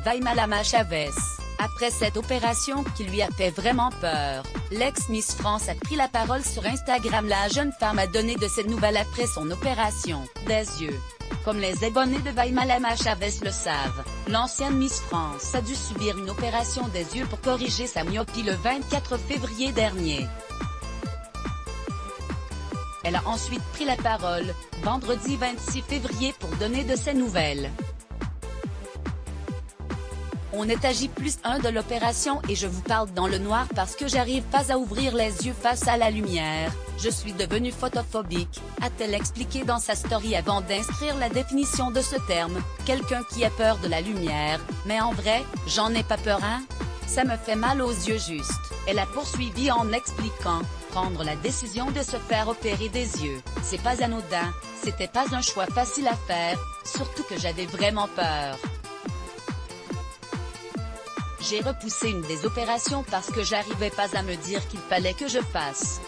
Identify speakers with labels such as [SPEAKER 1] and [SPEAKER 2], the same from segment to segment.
[SPEAKER 1] Vaimalama Chavez. Après cette opération qui lui a fait vraiment peur, l'ex-Miss France a pris la parole sur Instagram. La jeune femme a donné de ses nouvelles après son opération des yeux. Comme les abonnés de Vaimalama Chavez le savent, l'ancienne Miss France a dû subir une opération des yeux pour corriger sa myopie le 24 février dernier. Elle a ensuite pris la parole, vendredi 26 février pour donner de ses nouvelles. On est à J+1 de l'opération et je vous parle dans le noir parce que j'arrive pas à ouvrir les yeux face à la lumière. Je suis devenue photophobique, a-t-elle expliqué dans sa story avant d'inscrire la définition de ce terme, quelqu'un qui a peur de la lumière, mais en vrai, j'en ai pas peur hein. Ça me fait mal aux yeux juste. Elle a poursuivi en expliquant, prendre la décision de se faire opérer des yeux, c'est pas anodin, c'était pas un choix facile à faire, surtout que j'avais vraiment peur. J'ai repoussé une des opérations parce que j'arrivais pas à me dire qu'il fallait que je fasse.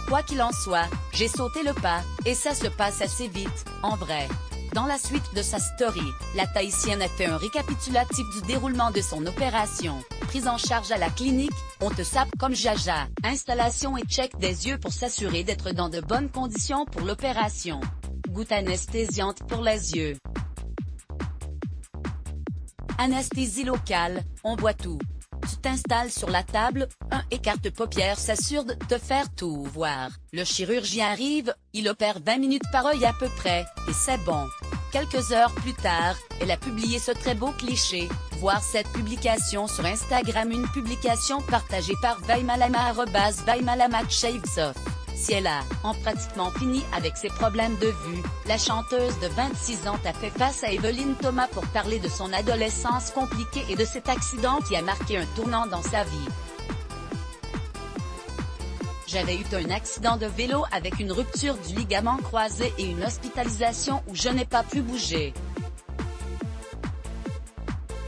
[SPEAKER 1] Quoi qu'il en soit, j'ai sauté le pas, et ça se passe assez vite, en vrai. Dans la suite de sa story, la Tahitienne a fait un récapitulatif du déroulement de son opération. Prise en charge à la clinique, on te sape comme jaja, installation et check des yeux pour s'assurer d'être dans de bonnes conditions pour l'opération. Goutte anesthésiante pour les yeux. Anesthésie locale, on voit tout. Tu t'installes sur la table, un écarte-paupières s'assure de te faire tout voir. Le chirurgien arrive, il opère 20 minutes par œil à peu près, et c'est bon. Quelques heures plus tard, elle a publié ce très beau cliché. Voir cette publication sur Instagram, une publication partagée par Vaimalama @Vaimalama_Shavesoff. Si elle a, en pratiquement fini avec ses problèmes de vue, la chanteuse de 26 ans a fait face à Evelyne Thomas pour parler de son adolescence compliquée et de cet accident qui a marqué un tournant dans sa vie. J'avais eu un accident de vélo avec une rupture du ligament croisé et une hospitalisation où je n'ai pas pu bouger.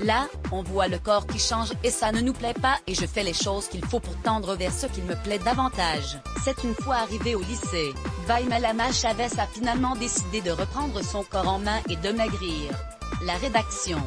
[SPEAKER 1] Là, on voit le corps qui change et ça ne nous plaît pas et je fais les choses qu'il faut pour tendre vers ce qui me plaît davantage. C'est une fois arrivée au lycée, Vaimalama Chavez a finalement décidé de reprendre son corps en main et de maigrir. La rédaction.